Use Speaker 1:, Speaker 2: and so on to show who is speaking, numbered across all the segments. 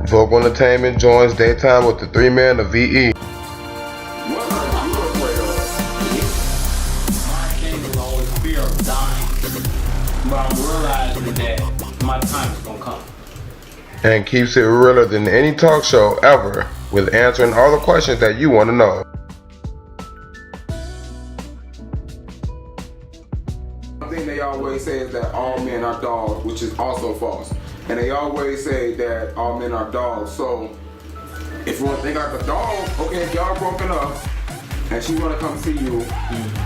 Speaker 1: Vocal Entertainment joins Daytime with the three men of VE.
Speaker 2: What are you afraid of?
Speaker 3: My thing is always fear of dying. But I'm realizing that my time is gonna come.
Speaker 1: And keeps it realer than any talk show ever, with answering all the questions that you want to know.
Speaker 2: One thing they always say is that all men are dogs, which is also false. And they always say that all men are dogs. So if you want to think like a dog, okay, if y'all broken up and she want to come see you,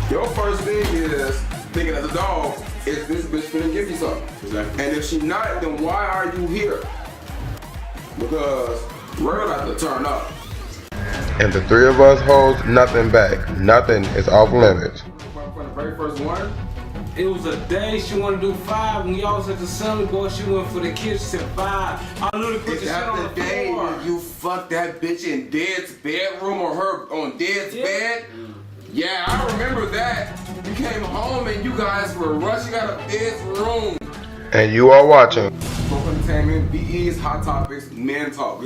Speaker 2: your first thing is thinking as a dog, is this bitch finna give you something?
Speaker 3: Exactly.
Speaker 2: And if she not, then why are you here? Because we're gonna have to turn up.
Speaker 1: And the three of us holds nothing back. Nothing is off limits.
Speaker 2: From the very first one,
Speaker 3: It was a day she wanted to do 5. When y'all was at the Sunny Boy, she went for the kids. She said 5. I literally put the
Speaker 2: is
Speaker 3: shit
Speaker 2: that
Speaker 3: on
Speaker 2: the
Speaker 3: the
Speaker 2: day
Speaker 3: floor.
Speaker 2: when you fucked that bitch in Dead's bedroom or her on Dead's bed? Yeah, I remember that. You came home and you guys were rushing out of Dead's room.
Speaker 1: And you are watching
Speaker 2: Vocal Entertainment, VE's Hot Topics, Men Talk.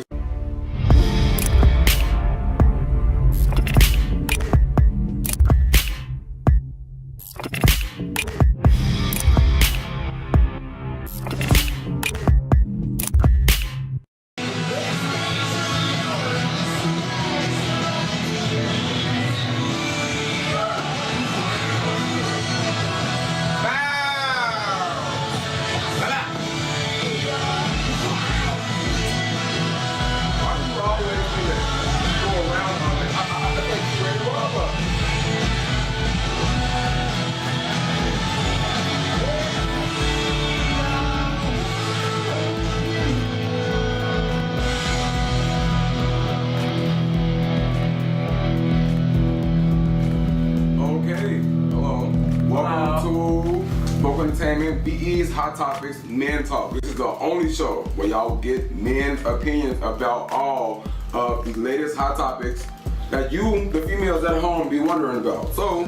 Speaker 2: Vocal Entertainment, VE's Hot Topics, Men Talk. This is the only show where y'all get men's opinions about all of the latest hot topics that you, the females at home, be wondering about. So,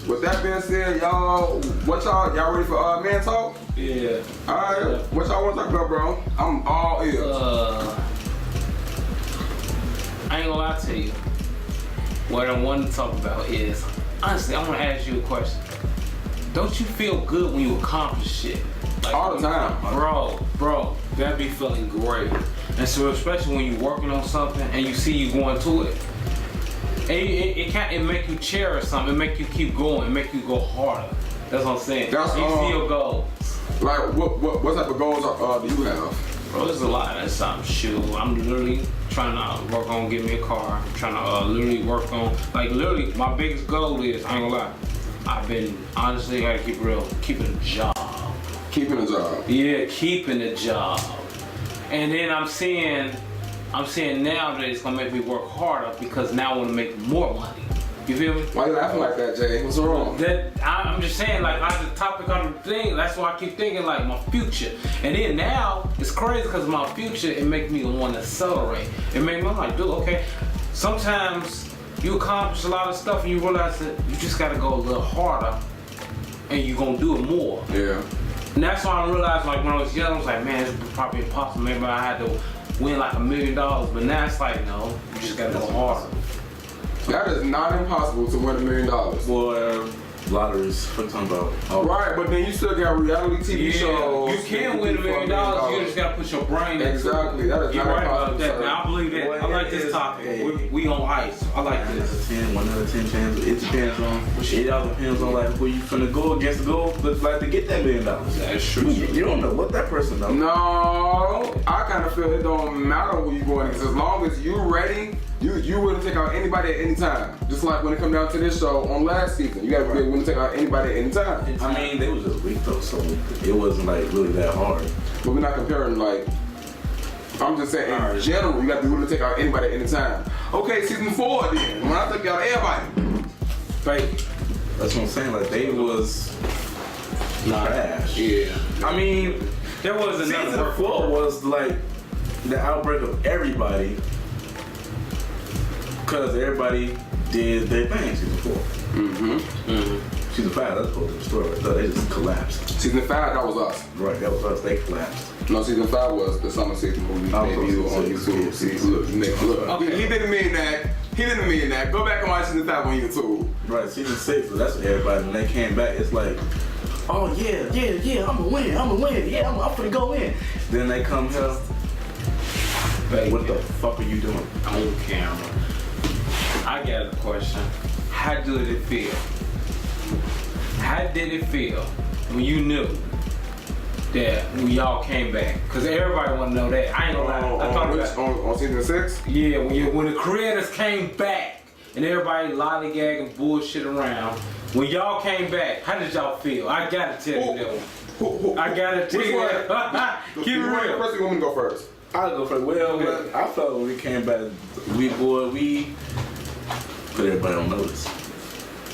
Speaker 2: with that being said, y'all ready for Men Talk?
Speaker 3: Yeah.
Speaker 2: Alright, what y'all want to talk about, bro? I'm all ears.
Speaker 3: I ain't gonna lie to you. What I want to talk about is, honestly, I want to ask you a question. Don't you feel good when you accomplish shit? Like,
Speaker 2: All the time.
Speaker 3: Bro, that be feeling great. And so especially when you're working on something and you see you going to it. And it make you cherish something, it make you keep going, it make you go harder. That's what I'm saying.
Speaker 2: That's,
Speaker 3: you see your goals.
Speaker 2: Like, what type of goals do you have?
Speaker 3: Bro, there's a lot. That's something. Shoot, I'm literally trying to work on getting me a car. I'm trying to literally work on, like literally, my biggest goal is, I ain't gonna lie, I've been, honestly, I gotta keep it real, keeping a job.
Speaker 2: Keeping a job.
Speaker 3: Yeah, keeping a job. And then I'm seeing now that it's gonna make me work harder because now I wanna make more money. You feel me?
Speaker 2: Why you laughing like that, Jay? What's wrong?
Speaker 3: I'm just saying, like, on the topic of the thing, that's why I keep thinking, like, my future. And then now, it's crazy because my future, it makes me want to accelerate. It makes me, I'm like, dude, okay, sometimes you accomplish a lot of stuff and you realize that you just gotta go a little harder and you're gonna do it more.
Speaker 2: Yeah.
Speaker 3: And that's why I realized, like, when I was young, I was like, man, it's probably impossible. Maybe I had to win like $1 million. But now it's like, no, you just gotta go harder.
Speaker 2: That is not impossible to win $1 million.
Speaker 4: Well, lotteries. What you talking about? Oh.
Speaker 2: Right, but then you still got reality TV shows.
Speaker 3: You can win $1 million. You just gotta put your brain into it.
Speaker 2: Exactly. That is
Speaker 3: You're
Speaker 2: not
Speaker 3: right about
Speaker 2: impossible.
Speaker 3: that.
Speaker 2: sir.
Speaker 3: Now, I believe that. I like this topic. We on ice. I like this.
Speaker 4: 1 out of 10 chance. It depends on. It all depends on like who you finna go against the goal, but like to get that $1 million.
Speaker 3: That's true.
Speaker 4: You don't know what that person knows.
Speaker 2: No, I kind of feel it don't matter who you going against. As long as you ready, you willing to take out anybody at any time. Just like when it come down to this show on last season, you gotta be willing to take out anybody at any time.
Speaker 4: I mean, they was just weak though, so it wasn't like really that hard.
Speaker 2: But we're not comparing like. I'm just saying in general, you gotta be willing to take out anybody at any time. Okay, season 4 then. When I took out everybody.
Speaker 3: Fake.
Speaker 4: That's what I'm saying. Like they was trash.
Speaker 3: Yeah. I mean, there was another
Speaker 4: Season
Speaker 3: work
Speaker 4: 4 was like the outbreak of everybody, because everybody did their thing. Season 4. Season 5, that's a whole different story right there. They just collapsed.
Speaker 2: Season 5, that was us.
Speaker 4: Right, that was us. They collapsed.
Speaker 2: No, season 5 was the summer season movie.
Speaker 4: Oh,
Speaker 2: Maybe you on
Speaker 4: season
Speaker 2: YouTube.
Speaker 4: six.
Speaker 2: See, look, Nick, look.
Speaker 3: Okay.
Speaker 2: He didn't mean that. He didn't mean that. Go back and watch season 5 on YouTube.
Speaker 4: Right, season 6, so that's what everybody, when they came back, it's like, oh yeah, I'm gonna win, yeah, I'm finna go in. Then they come here, what the fuck are you doing?
Speaker 3: On camera. I got a question. How did it feel? How did it feel when you knew that when y'all came back? Cause everybody wanna know that. I ain't gonna lie. I thought about
Speaker 2: On season 6?
Speaker 3: yeah, when the creators came back and everybody lollygagging bullshit around. When y'all came back, how did y'all feel? I gotta tell you that one. I gotta tell you that. Keep it
Speaker 2: You want
Speaker 3: real.
Speaker 2: first, you want me to go first?
Speaker 4: I'll go for it. Well, I felt when we came back, we put everybody on notice.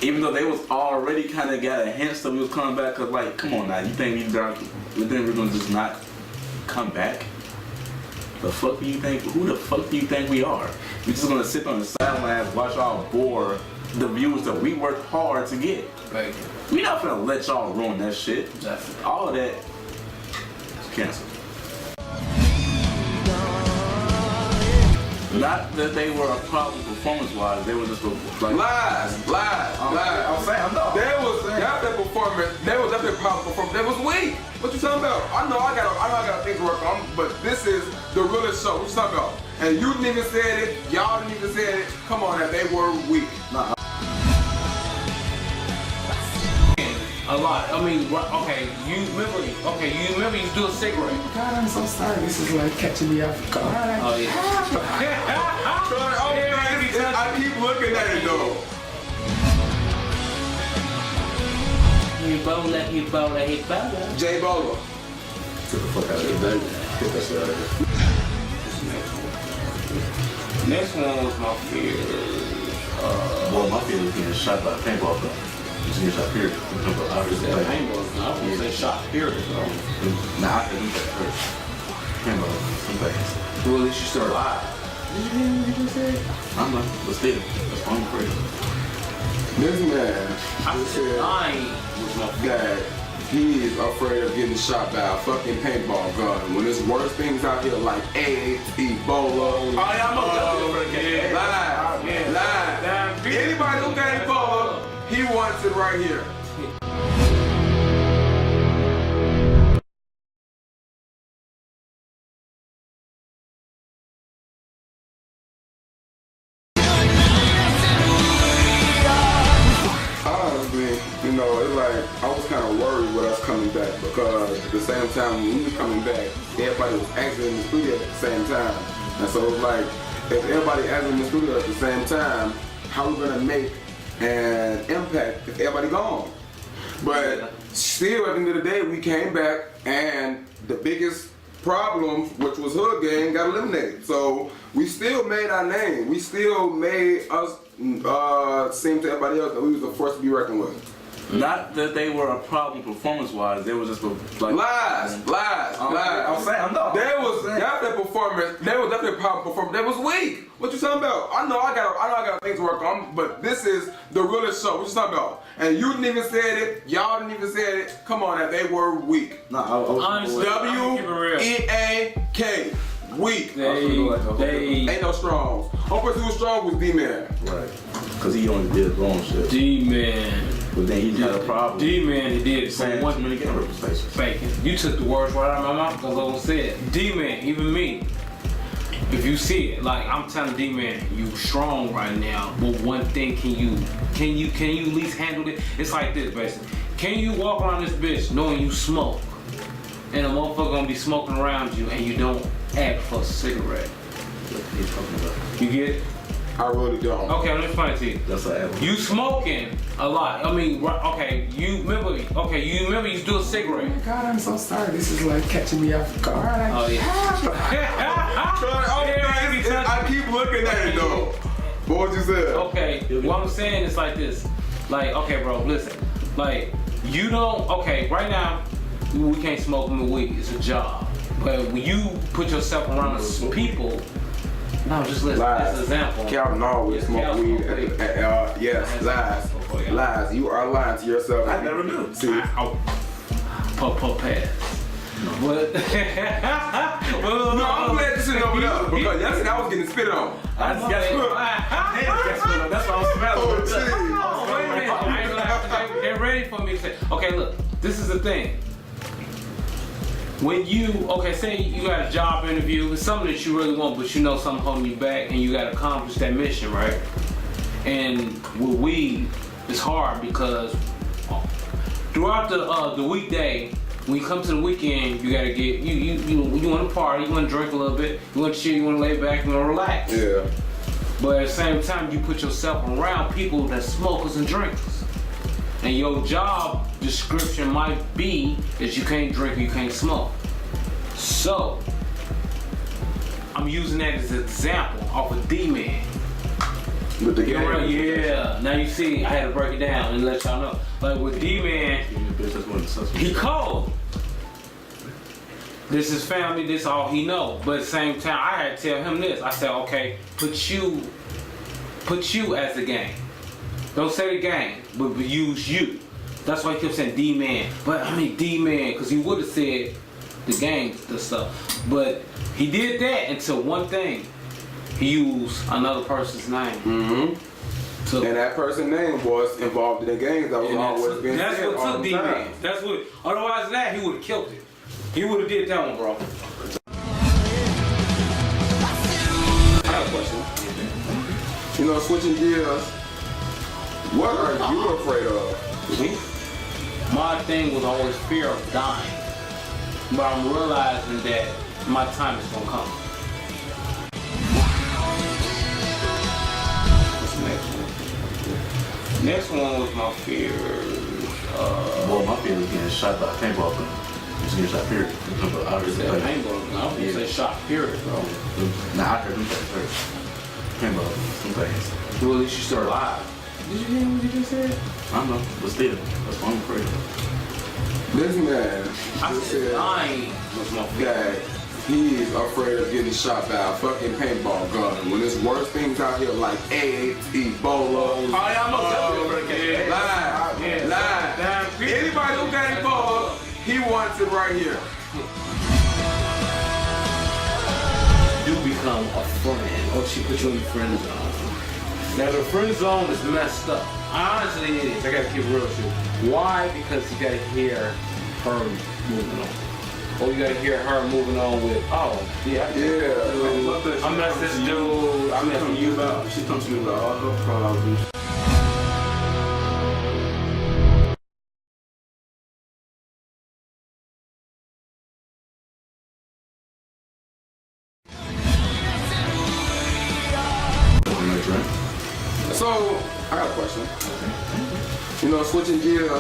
Speaker 4: Even though they was already kind of got a hint that we was coming back, cause like, come on now, you think we think we're gonna just not come back? The fuck do you think? Who the fuck do you think we are? We just gonna sit on the sidelines, watch y'all bore the views that we worked hard to get.
Speaker 3: Like,
Speaker 4: We not finna let y'all ruin that shit.
Speaker 3: Definitely.
Speaker 4: All of that is canceled. Not that they were a problem performance-wise, they were just like
Speaker 2: Lies.
Speaker 4: I'm saying, no.
Speaker 2: There was definitely performance. There was definitely a problem performance. That was weak. What you talking about? I know I got things to work on, but this is the realest show. What you talking about? And you didn't even say it. Y'all didn't even say it. Come on, now they were weak.
Speaker 3: a lot. I mean, okay, you remember you do a cigarette.
Speaker 5: God, I'm so sorry. This is like catching me off guard.
Speaker 3: Oh yeah.
Speaker 2: I keep looking at it though.
Speaker 3: Ebola.
Speaker 2: J Bola.
Speaker 4: Get the fuck out of here. Get that shit out of here.
Speaker 3: Next one was my fear.
Speaker 4: Well, my feeling is getting shot by a paintball gun. Just getting shot, period. Obviously,
Speaker 3: That
Speaker 4: like,
Speaker 3: paintball. I was gonna say shot. Period.
Speaker 4: nah, I didn't that first. Paintball, some things.
Speaker 3: Well, at least you still alive.
Speaker 4: I'm not, but still, that's why I'm crazy.
Speaker 2: This man
Speaker 3: I
Speaker 2: just
Speaker 3: said
Speaker 2: said
Speaker 3: lying was my fear.
Speaker 2: that he is afraid of getting shot by a fucking paintball gun when there's worse things out here like AIDS, Ebola.
Speaker 4: Oh, yeah, I'm
Speaker 2: Lie. Anybody who got Ebola, he wants it right here. Honestly, you know, it's like I was kind of worried with us coming back because at the same time when we were coming back, everybody was acting in the studio at the same time. And so it was like, if everybody acting in the studio at the same time, how we gonna make an impact if everybody gone? But still, at the end of the day, we came back and the biggest problem, which was Hood Gang, got eliminated. So we still made our name. We still made us seem to everybody else that we was the force to be reckoned with.
Speaker 4: Not that they were a problem performance-wise, they were just like
Speaker 2: Lies.
Speaker 4: I'm saying, no.
Speaker 2: There was definitely performance. There was definitely a problem performance. That was weak. What you talking about? I know I got things to work on, but this is the realest show. What you talking about? And you didn't even say it. Y'all didn't even say it. Come on, now they were weak.
Speaker 4: No, I was
Speaker 3: Honestly,
Speaker 2: W-E-A-K. Weak. Ain't no strongs. Only person who was strong was D-Man.
Speaker 4: right, because he only did his own shit.
Speaker 3: D-Man.
Speaker 4: But then he had a problem.
Speaker 3: D-Man, he did it for
Speaker 4: saying too
Speaker 3: one
Speaker 4: many game representations.
Speaker 3: bacon. You took the words right out of my mouth because I was said. D-Man, even me. If you see it, like I'm telling D-Man, you strong right now. But one thing, can you at least handle it? It's like this, basically. Can you walk around this bitch knowing you smoke, and a motherfucker gonna be smoking around you, and you don't act for a cigarette?
Speaker 4: What he's talking about.
Speaker 3: You get it?
Speaker 2: I really don't.
Speaker 3: Okay, let me explain it to you.
Speaker 4: That's an
Speaker 3: You smoking a lot. I mean, okay, you remember you do a cigarette.
Speaker 5: God, I'm so sorry. This is like catching me off guard.
Speaker 3: Oh yeah.
Speaker 2: I keep looking at it though. What you said?
Speaker 3: Okay, what I'm saying is like this. Like, okay, bro, listen. Like, you don't, okay, right now, we can't smoke them weed. It's a job. But when you put yourself around some people, no, just listen.
Speaker 2: Lies.
Speaker 3: As an example.
Speaker 2: Calvin always
Speaker 3: Yeah,
Speaker 2: smoke
Speaker 3: Calvin
Speaker 2: weed.
Speaker 3: smoke weed.
Speaker 2: Yes, lies.
Speaker 3: for y'all.
Speaker 2: Lies. You are lying to yourself.
Speaker 4: I never knew.
Speaker 2: See,
Speaker 3: Pop pass. But
Speaker 2: no, I'm glad you sitting over there because yesterday I was getting spit on.
Speaker 4: That's what I was smelling.
Speaker 3: Oh, wait a minute. I ain't gonna they're ready for me to say, okay, look, this is the thing. When say you got a job interview, it's something that you really want, but you know something holding you back and you gotta accomplish that mission, right? And with weed, it's hard because throughout the weekday, when you come to the weekend, you gotta get, you wanna party, you wanna drink a little bit, you wanna chill, you wanna lay back, you wanna relax.
Speaker 2: Yeah.
Speaker 3: But at the same time, you put yourself around people that smokers and drinkers. And your job description might be that you can't drink or you can't smoke. So, I'm using that as an example off of D-Man.
Speaker 2: With the game.
Speaker 3: Yeah, now you see, I had to break it down and let y'all know. Like with D-Man, he cold. This is family, this all he know. But at the same time, I had to tell him this. I said, okay, put you as the gang. Don't say the gang, but use you. That's why he kept saying D-Man. But I mean D-Man, because he would have said the gang, the stuff. But he did that until one thing. He used another person's name.
Speaker 2: Mm-hmm.
Speaker 3: So,
Speaker 2: And that person's name was involved in the games that was always being
Speaker 3: that's
Speaker 2: said
Speaker 3: what
Speaker 2: all
Speaker 3: took
Speaker 2: the
Speaker 3: D-Man.
Speaker 2: time.
Speaker 3: That's what. Otherwise than that, he would have killed it. He would have did that one, bro.
Speaker 2: I have a question. You know, switching gears, what are you afraid of?
Speaker 3: Me? My thing was always fear of dying. But I'm realizing that my time is gonna come. What's the next one? Next one was my fear.
Speaker 4: Well, my fear was getting shot by a paintball gun. Just getting shot, period. I already said
Speaker 3: That paintball gun. I was gonna say shot, period, bro.
Speaker 4: Nah, I heard them things first. Paintball guns, some things.
Speaker 3: Well, at least you still alive. Did you hear what you just said?
Speaker 4: I don't know, but still, that's what I'm afraid of.
Speaker 2: This man
Speaker 3: I
Speaker 2: just
Speaker 3: said
Speaker 2: said
Speaker 3: dying was my fear.
Speaker 2: that he's afraid of getting shot by a fucking paintball gun when there's worse things out here like AIDS, Ebola.
Speaker 3: Oh, yeah, I'm
Speaker 2: lie,
Speaker 3: Yeah.
Speaker 2: lie.
Speaker 3: Damn, people-
Speaker 2: Anybody who got Ebola, he wants it right here.
Speaker 3: Do become a friend, or she put you in the friend zone. Now the friend zone is messed up. Honestly, it is. I gotta keep it real with you. Why? Because you gotta hear her moving on. Or you gotta hear her moving on with, oh, yeah, I met this dude. I met you about.
Speaker 4: She comes to me about all her problems.
Speaker 2: So, I got a question. You know, switching gears,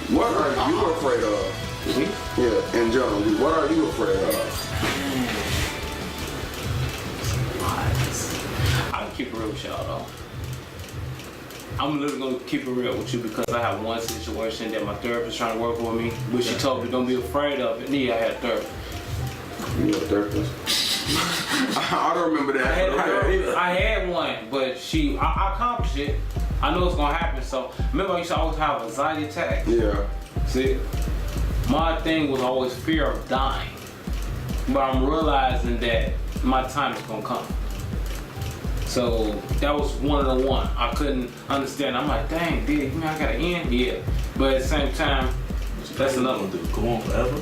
Speaker 2: what are you afraid of?
Speaker 3: Me?
Speaker 2: Yeah, in general, what are you afraid of?
Speaker 3: I can keep it real with y'all though. I'm literally gonna keep it real with you because I have one situation that my therapist trying to work with me, but she told me don't be afraid of it. Yeah, I had a therapist.
Speaker 2: You a therapist? I don't remember that.
Speaker 3: I had one, but I accomplished it. I know it's gonna happen. So remember, I used to always have anxiety attacks.
Speaker 2: Yeah.
Speaker 3: See, my thing was always fear of dying, but I'm realizing that my time is gonna come. So that was one of the one I couldn't understand. I'm like, dang, dude, you mean I gotta end? Yeah, but at the same time, that's another one.
Speaker 4: Go on forever?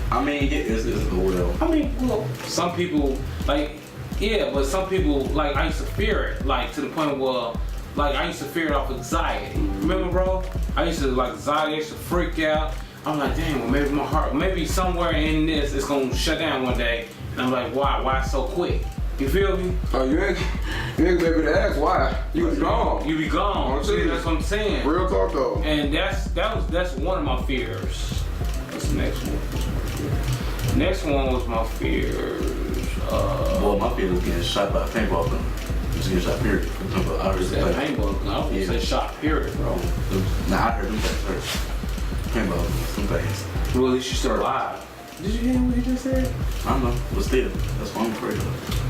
Speaker 4: I mean, it's well.
Speaker 3: I mean, well, some people like, yeah, but some people like I used to fear it, like to the point where, like I used to fear it off anxiety. Remember, bro? I used to like anxiety, I used to freak out. I'm like, damn, well, maybe my heart, maybe somewhere in this it's gonna shut down one day, and I'm like, why so quick? You feel me?
Speaker 2: Oh, you ain't gonna be able to ask why. You was gone.
Speaker 3: You be gone. See, that's what I'm saying.
Speaker 2: Real talk though.
Speaker 3: And that's one of my fears. What's the next one? Next one was my fears.
Speaker 4: Well, my fear was getting shot by a paintball gun. Just getting shot, period. I already
Speaker 3: that
Speaker 4: said
Speaker 3: paintball gun. I was gonna say shot, period, bro.
Speaker 4: Nah, I heard them things first. Paintball guns, some things.
Speaker 3: Well, at least you still alive. Did you hear what he just said?
Speaker 4: I don't know, but still, that's what I'm afraid of.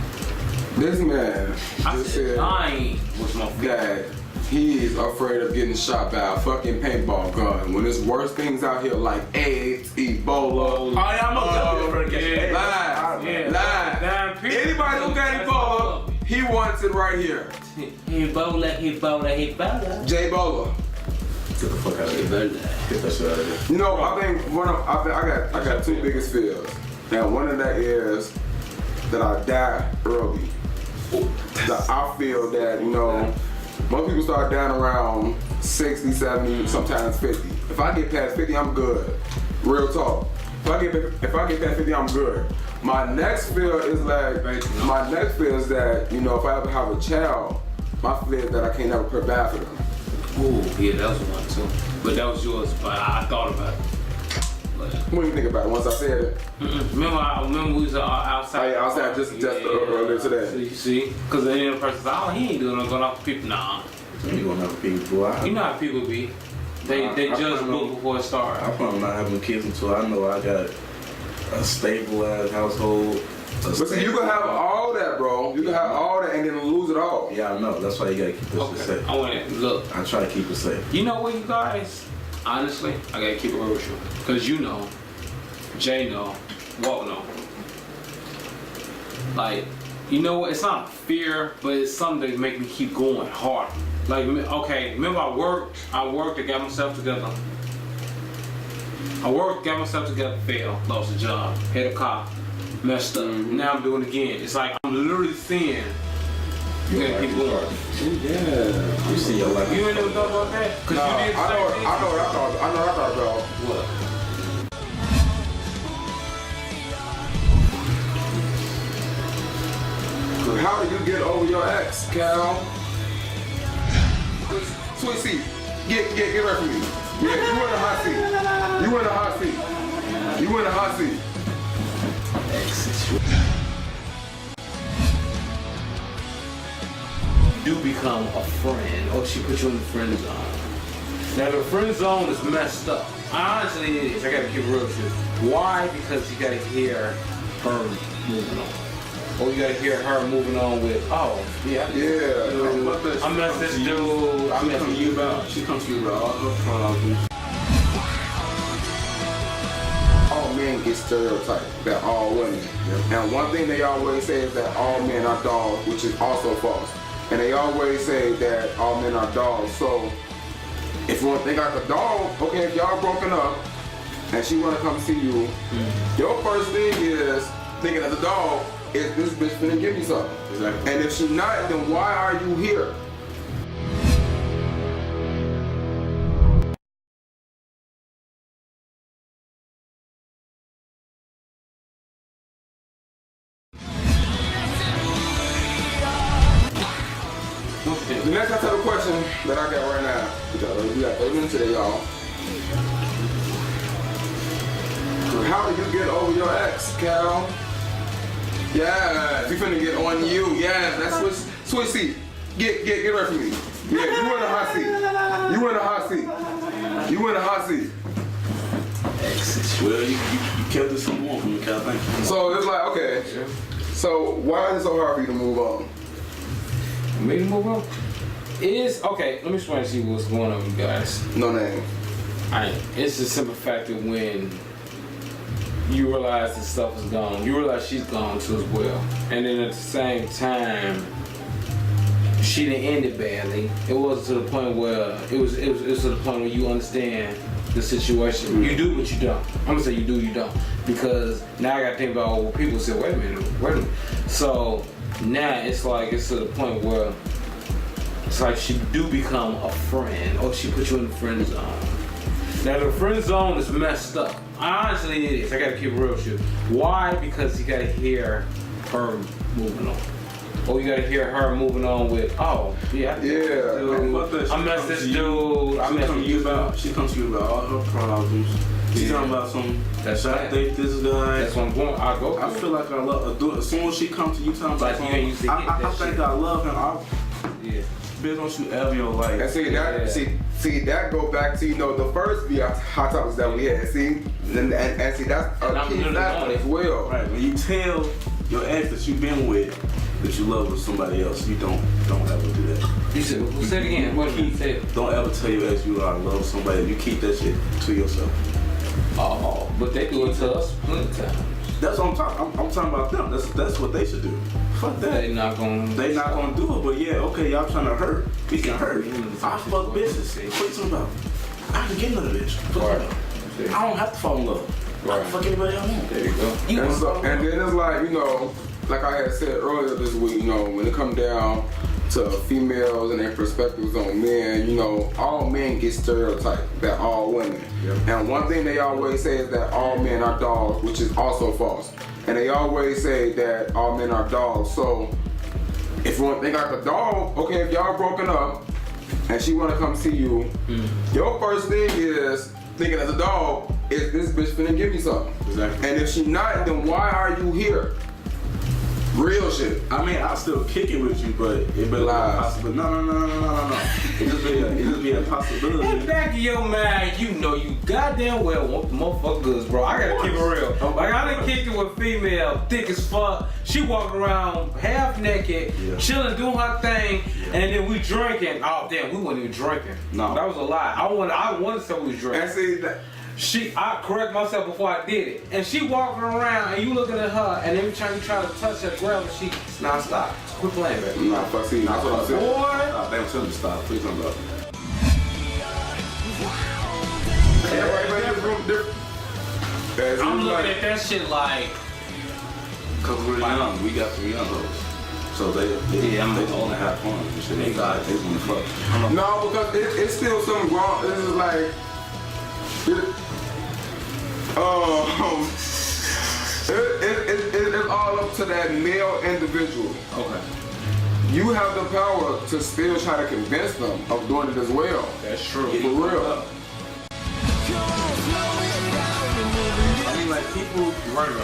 Speaker 2: This man
Speaker 3: I
Speaker 2: just
Speaker 3: said
Speaker 2: said
Speaker 3: dying was my fear.
Speaker 2: that He's afraid of getting shot by a fucking paintball gun when there's worse things out here like AIDS, Ebola.
Speaker 4: Oh yeah, I'm definitely afraid to catch
Speaker 3: yeah.
Speaker 2: Live,
Speaker 3: Damn,
Speaker 2: live.
Speaker 3: people.
Speaker 2: Anybody who got Ebola, he wants it right here.
Speaker 3: Ebola.
Speaker 2: J Bola.
Speaker 4: Get the fuck out of here. Get that shit out of here.
Speaker 2: You know, I think I got two biggest fears, and one of that is that I die early. That I feel that, you know, most people start dying around 60, 70, sometimes 50. If I get past 50, I'm good. Real talk. If I get past 50, I'm good. My next fear is that, you know, if I ever have a child, my fear is that I can't never provide for them.
Speaker 3: Ooh, yeah, that was one too. But that was yours, but I thought about it. But,
Speaker 2: What do you think about it once I said it?
Speaker 3: remember we was outside.
Speaker 2: Oh, yeah, outside just earlier today.
Speaker 3: So you see? Because the other person said, oh, he ain't doing no going off people. Nah.
Speaker 4: You gonna have people, boy.
Speaker 3: You know how people be. They
Speaker 4: I
Speaker 3: judge
Speaker 4: plan
Speaker 3: book
Speaker 4: on-
Speaker 3: before it starts.
Speaker 4: I plan on not having kids until I know I got a stable ass household.
Speaker 2: But see, you can have all that, bro. You can have all that and then lose it all.
Speaker 4: Yeah, I know. That's why you gotta keep this shit safe.
Speaker 3: I want to look.
Speaker 4: I try to keep it safe.
Speaker 3: You know what, you guys? Honestly, I gotta keep it real with you. Cause you know, Jay know, Walt know. Like, you know what? It's not fear, but it's something that make me keep going hard. Like, okay, remember I worked, I got myself together. I worked, got myself together, failed, lost a job, hit a car, messed up. Now I'm doing it again. It's like I'm literally seeing. You gotta keep going.
Speaker 4: Yeah. You see your life.
Speaker 3: You ain't never thought about that? Cause
Speaker 2: Nah,
Speaker 3: you did the
Speaker 2: I know
Speaker 3: same thing.
Speaker 2: what I thought about.
Speaker 3: What?
Speaker 2: How do you get over your ex, Cal? Sweet seat. Get right from me. Yeah, you in the hot seat. You in the hot seat. You in the hot seat.
Speaker 3: You become a friend, or she put you in the friend zone. Now the friend zone is messed up. Honestly, it is. I gotta keep it real with you. Why? Because you gotta hear her moving on. Or you gotta hear her moving on with, oh, yeah.
Speaker 2: Yeah.
Speaker 3: I met this dude. I met you about.
Speaker 4: She comes to you about all her problems.
Speaker 2: All men get stereotyped that all women. And one thing they always say is that all men are dogs, which is also false. And they always say that all men are dogs. So if you want to think like a dog, okay, if y'all broken up and she want to come see you, your first thing is thinking as a dog, is this bitch finna give me something?
Speaker 4: Exactly.
Speaker 2: And if she not, then why are you here? The next type of question that I got right now, we got 30 minutes today, y'all. How do you get over your ex, Cal? Yes, we finna get on you. Yes, that's switch seat. Get right from me. Yeah, you in the hot seat. You in the hot seat. You in the hot seat.
Speaker 4: Well, you kept this some warm from me, Cal. Thank you.
Speaker 2: So it's like, okay. So why is it so hard for you to move on?
Speaker 3: Me to move on? It's okay. Let me explain to you what's going on, you guys.
Speaker 2: No name.
Speaker 3: It's the simple fact that when you realize this stuff is gone, you realize she's gone too as well, and then at the same time, she didn't end it badly. It wasn't to the point where it was to the point where you understand the situation. You do, but you don't. I'm gonna say you do, you don't, because now I gotta think about what people say. Wait a minute. So now it's to the point where it's like she do become a friend, or she put you in the friend zone. Now the friend zone is messed up. Honestly, it is. I gotta keep it real with you. Why? Because you gotta hear her moving on. Or you gotta hear her moving on with, oh, yeah.
Speaker 2: Yeah.
Speaker 3: I met this dude. I met you about.
Speaker 4: She comes to you about all her problems. She's talking about some.
Speaker 3: That's
Speaker 4: should I
Speaker 3: right.
Speaker 4: date this guy?
Speaker 3: That's what I'm going. I go.
Speaker 4: I feel like I love her. As soon as she comes to you, talking about
Speaker 3: Like you ain't used to get
Speaker 4: I
Speaker 3: that
Speaker 4: think
Speaker 3: shit.
Speaker 4: I love him.
Speaker 3: Yeah.
Speaker 4: Bitch, don't you ever in your life.
Speaker 2: And see that see that go back to the first hot topics that we had. See, and see that's
Speaker 3: And
Speaker 2: a
Speaker 3: I'm
Speaker 2: key
Speaker 3: literally
Speaker 2: factor
Speaker 3: on it.
Speaker 2: as well.
Speaker 4: Right, when you tell your ex that you've been with that you love with somebody else, you don't ever do that.
Speaker 3: You said, say it again. What he said?
Speaker 4: Don't ever tell your ex you love somebody. You keep that shit to yourself.
Speaker 3: Oh, but they do it to us plenty of times.
Speaker 4: That's what I'm talking. I'm talking about them. That's what they should do. Fuck that.
Speaker 3: They not gonna
Speaker 4: do it. But yeah, okay, y'all trying to hurt. We can hurt. I fuck bitches. What you talking about? I can get another bitch. Right. I don't have to fall in love. Right. I can fuck anybody I want. There you go.
Speaker 2: And then it's like, you know, like I had said earlier this week, you know, when it come down to females and their perspectives on men, you know, all men get stereotyped that all women. Yep. And one thing they always say is that all men are dogs, which is also false. And they always say that all men are dogs. So if you want to think like a dog, okay, if y'all broken up and she want to come see you, your first thing is thinking as a dog, is this bitch finna give me something?
Speaker 4: Exactly.
Speaker 2: And if she not, then why are you here? Real shit.
Speaker 4: I mean, I'll still kick it with you, but it better be a possibility. No. It just be a possibility.
Speaker 3: In the back of your mind, you know you goddamn well want the motherfucker goods, bro. I gotta keep it real. Like, I done kicked it with female, thick as fuck. She walking around half naked, chilling, doing her thing, and then we drinking. Oh damn, we wasn't even drinking. No, that was a lie. I wanted to say we was drinking.
Speaker 2: And see that.
Speaker 3: I correct myself before I did it. And she walking around and you looking at her and every time you try to touch her, grab her, she, nah, stop. Quit playing, baby.
Speaker 2: Nah, fuck, see, that's what I'm saying.
Speaker 3: Boy.
Speaker 4: Nah, they don't tell me to stop. Please don't go.
Speaker 2: Everybody in this room different.
Speaker 3: I'm looking at that shit like.
Speaker 4: Cause we're young, we got some young hoes. So they only have fun and shit. They want to fuck.
Speaker 2: No, because it's still something wrong. This is like, it's all up to that male individual.
Speaker 3: Okay.
Speaker 2: You have the power to still try to convince them of doing it as well.
Speaker 3: That's true.
Speaker 2: For real.
Speaker 4: I mean, like, people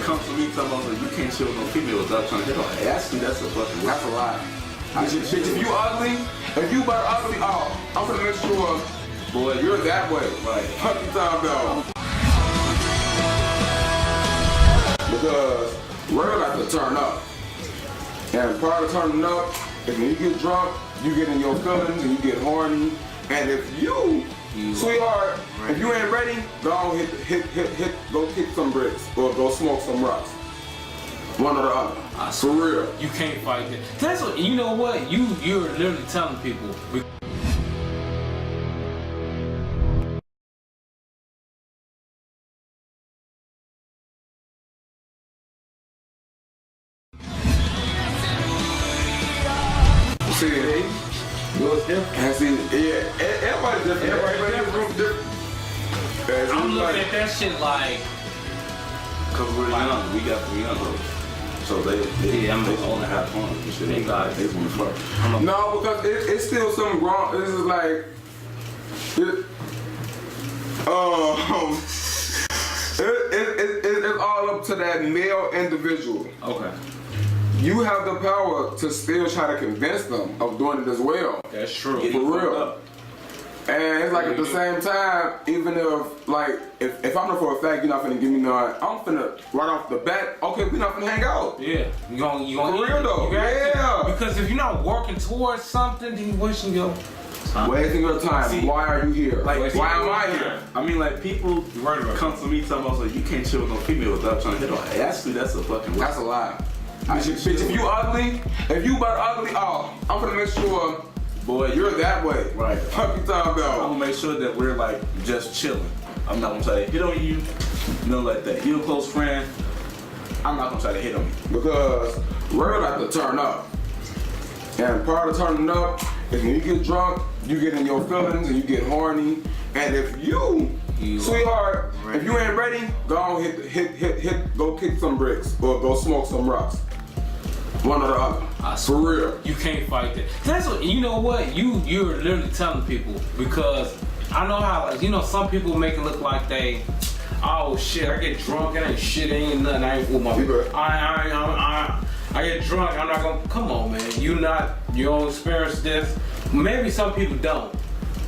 Speaker 4: come to me talking about, like, you can't chill with no female without trying to hit on her. Actually, that's a fucking
Speaker 2: That's a lie. Bitch, if you ugly, if you about ugly, I'm gonna make sure, boy, you're that way.
Speaker 4: Right.
Speaker 2: Fuck you talking about. Because we're got to turn up. And part of turning up is when you get drunk, you get in your feelings and you get horny. And if you, sweetheart, if you ain't ready, go hit, go kick some bricks or go smoke some rocks. One or the other. For real.
Speaker 3: You can't fight that. That's what, you know what? You're literally telling people.
Speaker 2: See, and see, everybody's different. Everybody in this room different.
Speaker 3: I'm looking at that shit like.
Speaker 4: Cause we're young, we got some young hoes. So they only have fun and shit. They want to fuck.
Speaker 2: No, because it's still something wrong. This is like, it's all up to that male individual.
Speaker 3: Okay.
Speaker 2: You have the power to still try to convince them of doing it as well.
Speaker 3: That's true.
Speaker 2: For real. And it's like at the same time, even if like if I know for a fact you're not finna give me none, I'm finna right off the bat, okay, we're not finna hang out.
Speaker 3: Yeah. You gonna
Speaker 2: for real though. Yeah.
Speaker 3: Because if you're not working towards something, then you wasting your time.
Speaker 2: Wasting your time.
Speaker 4: See,
Speaker 2: why are you here?
Speaker 4: Like,
Speaker 2: why am I here?
Speaker 4: I mean, like, people come to me talking about, like, you can't chill with no female without trying to hit on her. Actually, that's a fucking lie.
Speaker 2: That's a lie. Bitch, if you ugly, if you about ugly, I'm gonna make sure, boy, you're that way.
Speaker 4: Right.
Speaker 2: Fuck you talking about.
Speaker 4: I'm gonna make sure that we're like just chilling. I'm not gonna try to hit on you, nothing like that. You're a close friend. I'm not gonna try to hit on you.
Speaker 2: Because we're about to turn up. And part of turning up is when you get drunk, you get in your feelings and you get horny. And if you sweetheart, if you ain't ready, go hit, go kick some bricks or go smoke some rocks. One or the other. For real.
Speaker 3: You can't fight that. That's what, you know what? You're literally telling people, because I know how, like, you know, some people make it look like they, oh shit, I get drunk, it ain't shit, it ain't nothing, I ain't with my, I get drunk, I'm not gonna, come on man, you don't experience this. Maybe some people don't.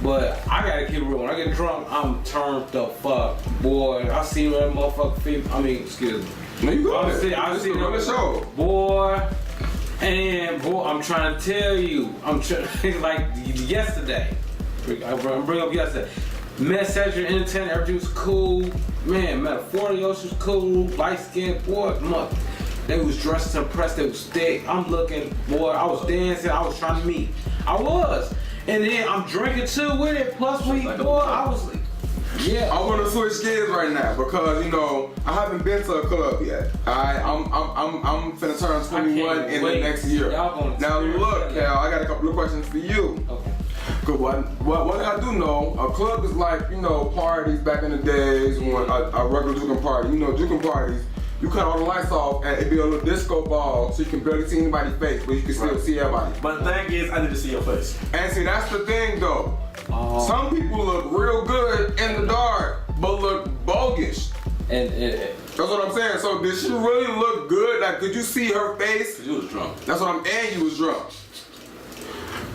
Speaker 3: But I gotta keep it real. When I get drunk, I'm turned the fuck. Boy, I see that motherfucker female. I mean, excuse me.
Speaker 2: No, you go
Speaker 3: I see
Speaker 2: the show.
Speaker 3: Boy. And boy, I'm trying to tell you, like yesterday, I'm bring up yesterday. Met Cedric Entertainment, everything was cool. Man, met 40 was cool, light skinned boy, mother. They was dressed to impress, they was thick. I'm looking, boy, I was dancing, I was trying to meet. I was. And then I'm drinking too with it, plus we, boy, I was like, yeah.
Speaker 2: I want to switch gears right now because you know I haven't been to a club yet. I'm finna turn 21 in the next year. Now look, Cal, I got a couple of questions for you.
Speaker 3: Okay.
Speaker 2: Cause what I do know, a club is like parties back in the days when a regular juking party. Juking parties, you cut all the lights off and it'd be a little disco ball so you can barely see anybody's face, but you can still see everybody.
Speaker 4: But the thing is, I need to see your face.
Speaker 2: And see, that's the thing though. Some people look real good in the dark, but look bogus.
Speaker 3: And
Speaker 2: That's what I'm saying. So did she really look good? Like, could you see her face?
Speaker 4: You was drunk.
Speaker 2: That's what I'm. And you was drunk.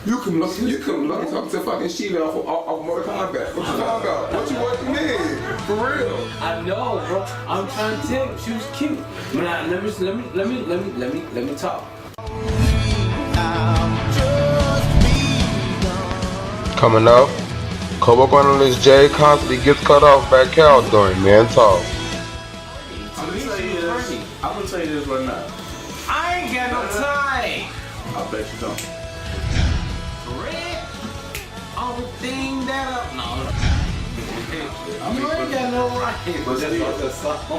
Speaker 2: You can look talking to fucking Sheila off Mortal Kombat. What you talking about? What you mean? For real?
Speaker 3: I know, bro. I'm trying to tell you, she was cute. Now, let me talk.
Speaker 1: Coming up, co-worker analyst Jay constantly gets cut off by Cal during Man Talk.
Speaker 4: I'm gonna tell you this right now.
Speaker 3: I ain't got no time.
Speaker 4: I bet you don't.
Speaker 3: Red, everything that up. No. You ain't got no right.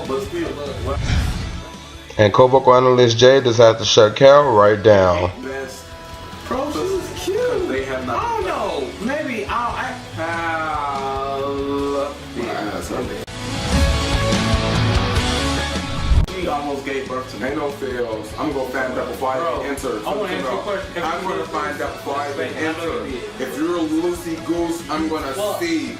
Speaker 4: But still.
Speaker 1: And co-worker analyst Jay decides to shut Cal right down.
Speaker 4: Best.
Speaker 3: Bro, she was cute.
Speaker 4: Because they have not.
Speaker 3: I don't know. Maybe I'll act.
Speaker 4: She almost gave birth to me.
Speaker 2: Ain't no fails. I'm gonna find out before I even enter.
Speaker 3: I wanna ask you a question.
Speaker 2: I'm gonna find out before I even
Speaker 3: Wait, I know
Speaker 2: enter.
Speaker 3: you did.
Speaker 2: If you're a loosey goose, I'm gonna see.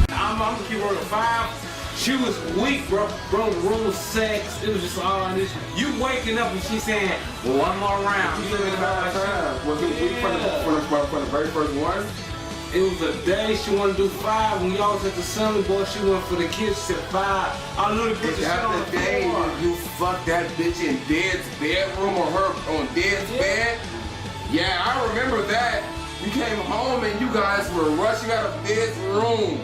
Speaker 3: I'm gonna keep her at 5. She was weak, bro. Bro, the room was sex. It was just all this. You waking up and she saying, one more round.
Speaker 2: You living about time. Was it weak from the very first one?
Speaker 3: It was a day she wanted to do 5. When y'all was at the Sunny Boy, she went for the kids, she said 5. I literally put the shit on
Speaker 2: That's
Speaker 3: the
Speaker 2: the day
Speaker 3: floor.
Speaker 2: you fucked that bitch in Dead's bedroom or her on Dead's bed. Yeah, I remember that. You came home and you guys were rushing out of Dead's room.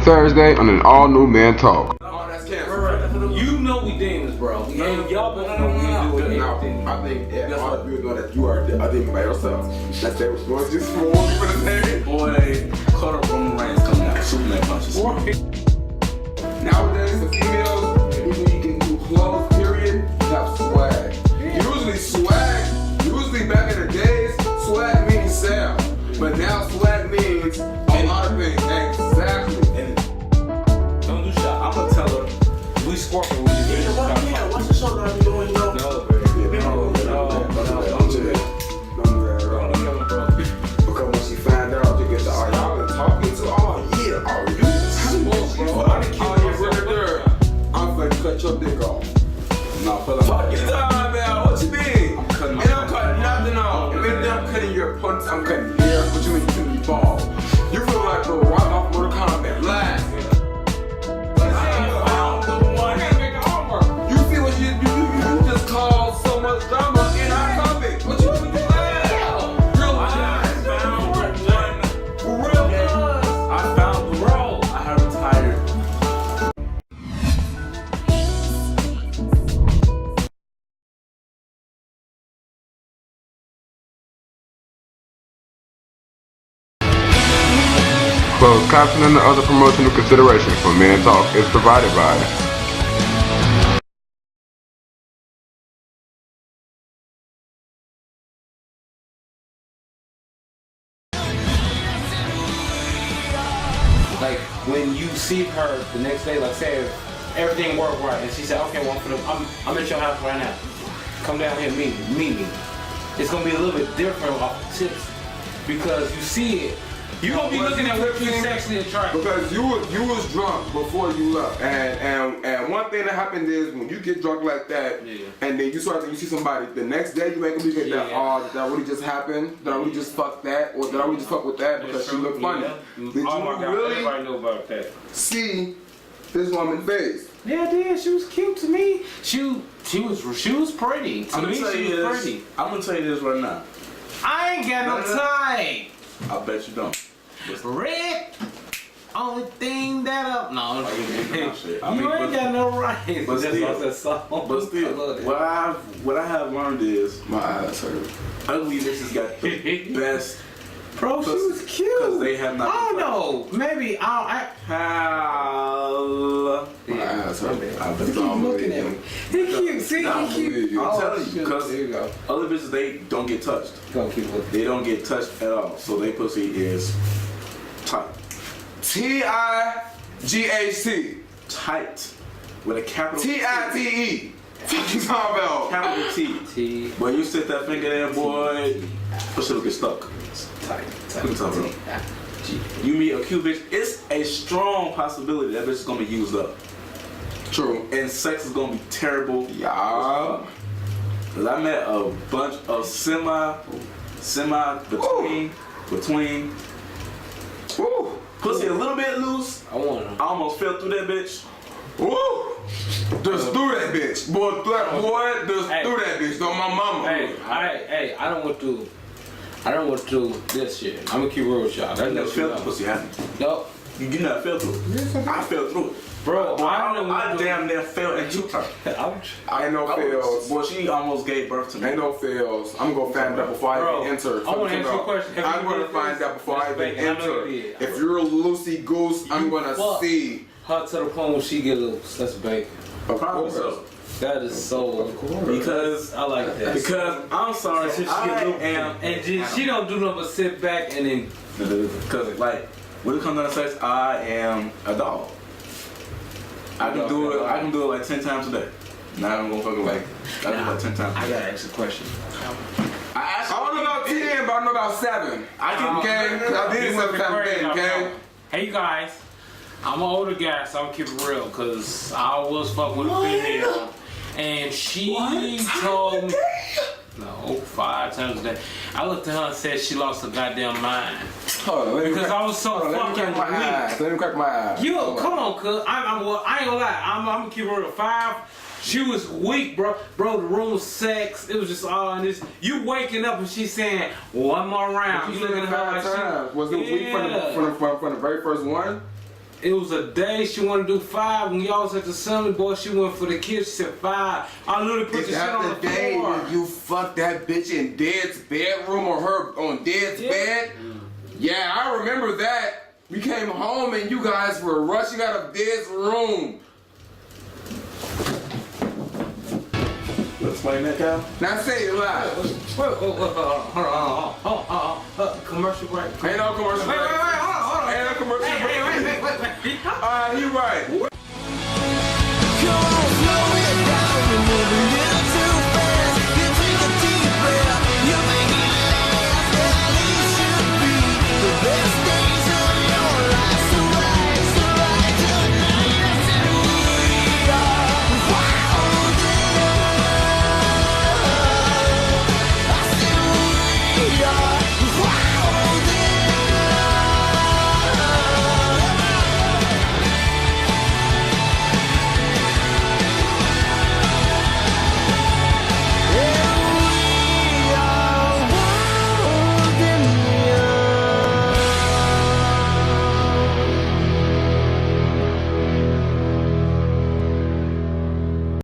Speaker 2: Thursday on an all-new Man Talk. Oh, that's canceled.
Speaker 3: You know we demons, bro. And y'all both know we doing everything.
Speaker 2: I think all of you know that you are a demon by yourself. That's that was going just for the name.
Speaker 4: Boy, caught up Roman Reigns coming out, Superman punches.
Speaker 2: Nowadays, the females, when you can do clothes, period, have swag. Usually back in the days, swag means sell. But now swag means a lot of things. Exactly.
Speaker 3: Don't do shot. I'm gonna tell her. We scorpion when you do this.
Speaker 4: What's the show that I'm doing, yo?
Speaker 3: No, baby. No.
Speaker 2: Don't do that, bro. Because when she find out, you get the y'all been talking to I'm finna cut your dick off.
Speaker 4: No, put them
Speaker 2: Fuck you talking about? What you mean? And I'm cutting nothing off. If anything, I'm cutting your punch, I'm cutting hair. What you mean you can be bald? You feel like the rock off Mortal Kombat. Laugh. You see what you just caused so much drama in our topic. What you mean?
Speaker 4: I found the role. I have retired.
Speaker 1: Closed caption and other promotional consideration for Man Talk is provided by
Speaker 3: Like when you see her the next day, like say if everything worked right, and she said, "Okay, well, I'm at your house right now. Come down here, meet me." It's gonna be a little bit different off the tips because you see it You gonna be looking at what you sexually attracted.
Speaker 2: Because you was drunk before you left, and one thing that happened is when you get drunk like that, and then you see somebody the next day, you ain't gonna be like that. Oh, did that really just happen? Did I really just fuck that, or did I really just fuck with that because she looked funny? Did you really
Speaker 3: everybody know about that.
Speaker 2: see this woman's face?
Speaker 3: Yeah, I did. She was cute to me. She was pretty. To me, she was pretty.
Speaker 4: I'm gonna tell you this right now.
Speaker 3: I ain't got no time.
Speaker 4: I bet you don't.
Speaker 3: Red. Only thing that up. No,
Speaker 4: Shit.
Speaker 3: you ain't got no right.
Speaker 4: But still,
Speaker 3: that song.
Speaker 4: but still, what I have learned is
Speaker 2: My eyes hurt.
Speaker 4: ugly bitches got the best.
Speaker 3: Bro, she was cute.
Speaker 4: Because they have not.
Speaker 3: I don't know. Maybe
Speaker 4: How?
Speaker 2: My eyes hurt.
Speaker 4: I bet
Speaker 2: He keep looking at me.
Speaker 3: he cute. See,
Speaker 4: Nah,
Speaker 3: he cute.
Speaker 4: I'm telling you,
Speaker 3: shit.
Speaker 4: because
Speaker 3: There you go.
Speaker 4: other bitches, they don't get touched.
Speaker 3: Go keep looking.
Speaker 4: They don't get touched at all. So they pussy is tight.
Speaker 2: T-I-G-H-T.
Speaker 4: Tight. With a capital
Speaker 2: T-I-T-E. Fuck you talking about?
Speaker 4: Capital T.
Speaker 3: T.
Speaker 4: When you sit that finger there, boy, pussy will get stuck.
Speaker 3: Tight.
Speaker 4: What you talking about? You meet a cute bitch, it's a strong possibility that bitch is gonna be used up.
Speaker 2: True.
Speaker 4: And sex is gonna be terrible.
Speaker 2: Yeah.
Speaker 4: Cause I met a bunch of between
Speaker 2: Woo.
Speaker 4: pussy a little bit loose.
Speaker 3: I want to.
Speaker 4: I almost fell through that bitch.
Speaker 2: Woo. Just threw that bitch. Boy, just threw that bitch on my mama.
Speaker 3: Hey, I don't want to this shit. I'm gonna keep real with y'all.
Speaker 4: I
Speaker 3: That's
Speaker 4: never
Speaker 3: what
Speaker 4: fell
Speaker 3: you
Speaker 4: through pussy, have you?
Speaker 3: Nope.
Speaker 4: You never fell through it. I fell through it.
Speaker 3: Bro,
Speaker 4: Boy, I damn near fell into her.
Speaker 3: Ouch.
Speaker 2: Ain't no fails.
Speaker 4: Boy, she almost gave birth to me.
Speaker 2: Ain't no fails. I'm gonna find out before I even enter.
Speaker 3: I want to ask you a question. Have
Speaker 2: I'm
Speaker 3: you
Speaker 2: gonna
Speaker 3: did
Speaker 2: find
Speaker 3: this?
Speaker 2: out before I even
Speaker 3: Respect, I know
Speaker 2: enter.
Speaker 3: you did.
Speaker 2: If you're a loosey goose, I'm gonna
Speaker 3: fuck
Speaker 2: see.
Speaker 3: Her to the point where she get loose. That's bacon.
Speaker 4: Probably so.
Speaker 3: That is so.
Speaker 4: Because
Speaker 3: I like that.
Speaker 4: Because I'm sorry,
Speaker 3: She
Speaker 4: I
Speaker 3: get loose.
Speaker 4: am,
Speaker 3: And she don't do nothing but sit back and then.
Speaker 4: because like when it comes down to sex, I am a dog. I can do it. I can do it like 10 times a day. Now I'm gonna fucking like I do it like 10 times.
Speaker 3: I gotta ask a question.
Speaker 2: I don't know about 10, but I know about 7.
Speaker 4: I can.
Speaker 2: Okay? 'Cause I did it 7 times a day, okay?
Speaker 3: Hey you guys, I'm an older guy, so I'm keep it real, cause I was fucking with a female, and she told me, no, 5 times a day. I looked at her and said she lost her goddamn mind.
Speaker 2: Hold on, let me
Speaker 3: Because
Speaker 2: crack-
Speaker 3: I was so
Speaker 2: hold on, let me
Speaker 3: fucking
Speaker 2: crack my
Speaker 3: weak.
Speaker 2: eyes. Let me crack my eyes.
Speaker 3: Yo,
Speaker 2: Hold on.
Speaker 3: come on, cuz. I ain't gonna lie. I'm gonna keep it real. 5. She was weak, bro. Bro, the room was sex. It was just all in this. You waking up and she's saying, one more round.
Speaker 2: You
Speaker 3: You looking at her like
Speaker 2: 5 times. Was it weak from the very first one?
Speaker 3: It was a day she wanted to do 5. When y'all was at the summit, boy, she went for the kids. She said 5. I literally put the
Speaker 2: Is
Speaker 3: shit on
Speaker 2: that
Speaker 3: the
Speaker 2: the day
Speaker 3: floor.
Speaker 2: when you fucked that bitch in Dead's bedroom or her on Dead's bed? Yeah, I remember that. We came home and you guys were rushing out of Dead's room.
Speaker 4: Explain that, Cal.
Speaker 2: Now say it loud.
Speaker 3: Hold on. Commercial break.
Speaker 2: Ain't no commercial break.
Speaker 3: Hold on.
Speaker 2: Ain't no commercial break.
Speaker 3: Wait.
Speaker 2: He right.